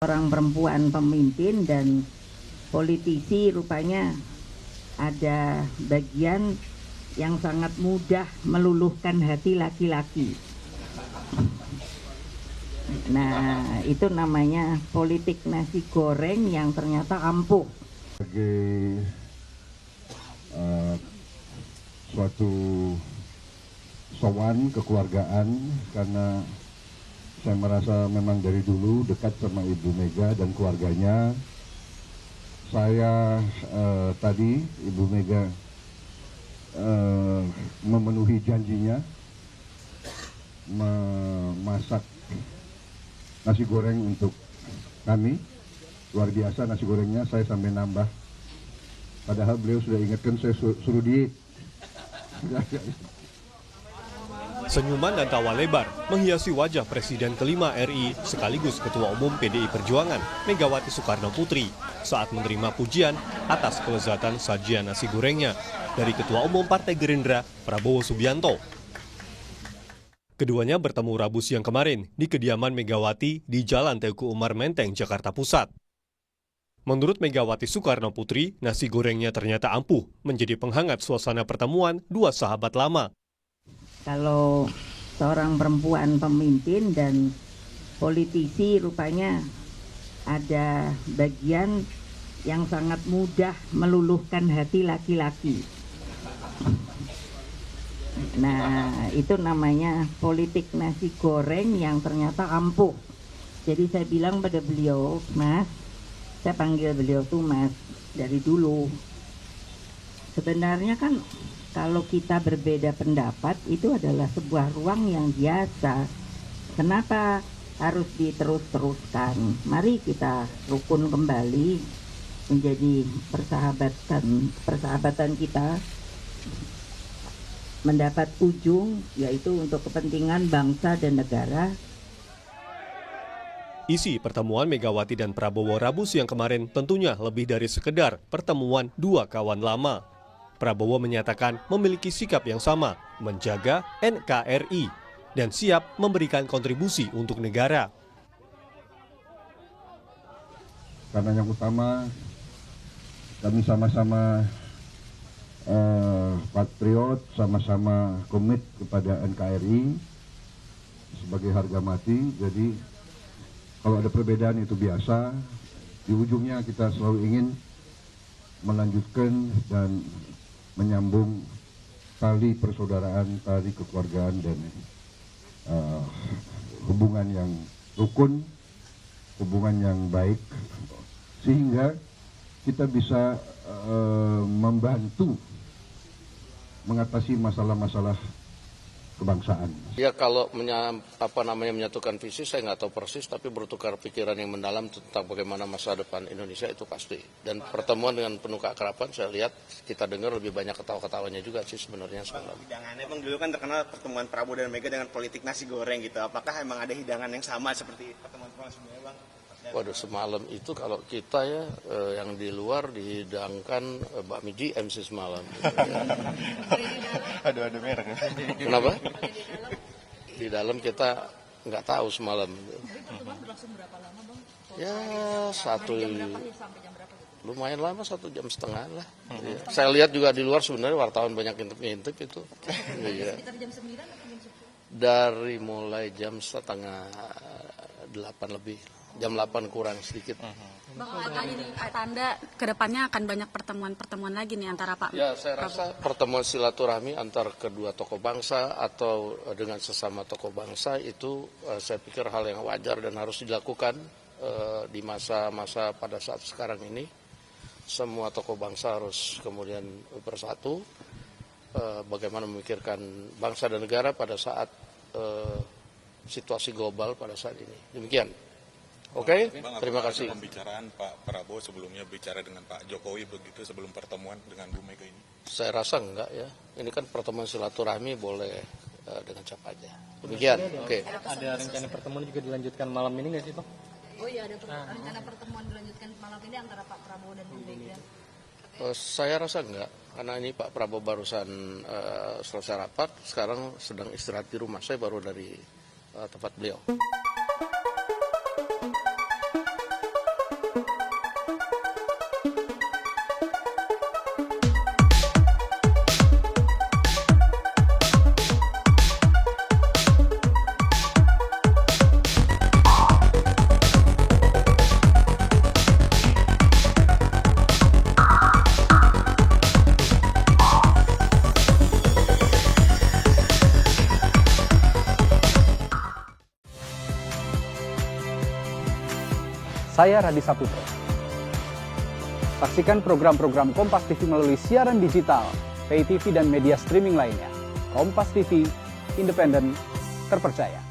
Orang perempuan pemimpin dan politisi rupanya ada bagian yang sangat mudah meluluhkan hati laki-laki. Nah, itu namanya politik nasi goreng yang ternyata ampuh. Sebagai suatu sowan kekeluargaan, karena saya merasa memang dari dulu dekat sama Ibu Mega dan keluarganya. Saya tadi Ibu Mega memenuhi janjinya memasak nasi goreng untuk kami. Luar biasa nasi gorengnya, saya sampai nambah. Padahal beliau sudah ingatkan saya suruh diet. Senyuman dan tawa lebar menghiasi wajah Presiden kelima RI sekaligus Ketua Umum PDI Perjuangan Megawati Soekarno Putri saat menerima pujian atas kelezatan sajian nasi gorengnya dari Ketua Umum Partai Gerindra Prabowo Subianto. Keduanya bertemu Rabu siang kemarin di kediaman Megawati di Jalan Teguh Umar Menteng, Jakarta Pusat. Menurut Megawati Soekarno Putri, nasi gorengnya ternyata ampuh menjadi penghangat suasana pertemuan dua sahabat lama. Kalau seorang perempuan pemimpin dan politisi rupanya ada bagian yang sangat mudah meluluhkan hati laki-laki. Nah, itu namanya politik nasi goreng yang ternyata ampuh. Jadi saya bilang pada beliau, Mas, saya panggil beliau tuh Mas dari dulu. Sebenarnya kan kalau kita berbeda pendapat itu adalah sebuah ruang yang biasa. Kenapa harus diterus-teruskan? Mari kita rukun kembali menjadi persahabatan kita mendapat ujung, yaitu untuk kepentingan bangsa dan negara. Isi pertemuan Megawati dan Prabowo Rabu siang kemarin tentunya lebih dari sekedar pertemuan dua kawan lama. Prabowo menyatakan memiliki sikap yang sama, menjaga NKRI, dan siap memberikan kontribusi untuk negara. Karena yang utama, kami sama-sama patriot, sama-sama komit kepada NKRI sebagai harga mati. Jadi kalau ada perbedaan itu biasa, di ujungnya kita selalu ingin melanjutkan dan menyambung tali persaudaraan, tali kekeluargaan, dan hubungan yang rukun, hubungan yang baik, sehingga kita bisa membantu mengatasi masalah-masalah kebangsaan. Ya kalau menyatukan visi saya nggak tahu persis, tapi bertukar pikiran yang mendalam tentang bagaimana masa depan Indonesia itu pasti. Dan pertemuan dengan penuh keakraban saya lihat kita dengar lebih banyak ketawa-ketawanya juga sih sebenarnya semalam. Hidangannya Bang dulu kan terkenal pertemuan Prabowo dan Mega dengan politik nasi goreng gitu. Apakah emang ada hidangan yang sama seperti pertemuan sebelumnya Bang? Waduh semalam itu kalau kita ya yang di luar dihidangkan bakmi GM sih semalam. Ada merek ya? Kenapa? Di dalam kita nggak tahu semalam. Ya lumayan lama 1,5 jam lah. Ya. Saya lihat juga di luar sebenarnya wartawan banyak ngintip itu. Ya. Dari mulai jam 7:30 lebih. Jam 8 kurang sedikit. Bang, ini tanda kedepannya akan banyak pertemuan-pertemuan lagi nih antara Pak. Ya, saya rasa pertemuan silaturahmi antar kedua tokoh bangsa atau dengan sesama tokoh bangsa itu saya pikir hal yang wajar dan harus dilakukan di masa-masa pada saat sekarang ini. Semua tokoh bangsa harus kemudian bersatu, bagaimana memikirkan bangsa dan negara pada saat situasi global pada saat ini. Demikian. Oke, terima kasih. Pembicaraan Pak Prabowo sebelumnya bicara dengan Pak Jokowi begitu sebelum pertemuan dengan Bu Mega ini? Saya rasa enggak ya. Ini kan pertemuan silaturahmi boleh dengan siapa aja. Demikian. Oke. Ada rencana pertemuan juga dilanjutkan malam ini nggak sih Pak? Oh iya, ada rencana pertemuan dilanjutkan malam ini antara Pak Prabowo dan Bu Mega. Saya rasa enggak, karena ini Pak Prabowo barusan selesai rapat, sekarang sedang istirahat di rumah. Saya baru dari tempat beliau. Saya Radi Saputro. Saksikan program-program Kompas TV melalui siaran digital, pay TV dan media streaming lainnya. Kompas TV, independen, terpercaya.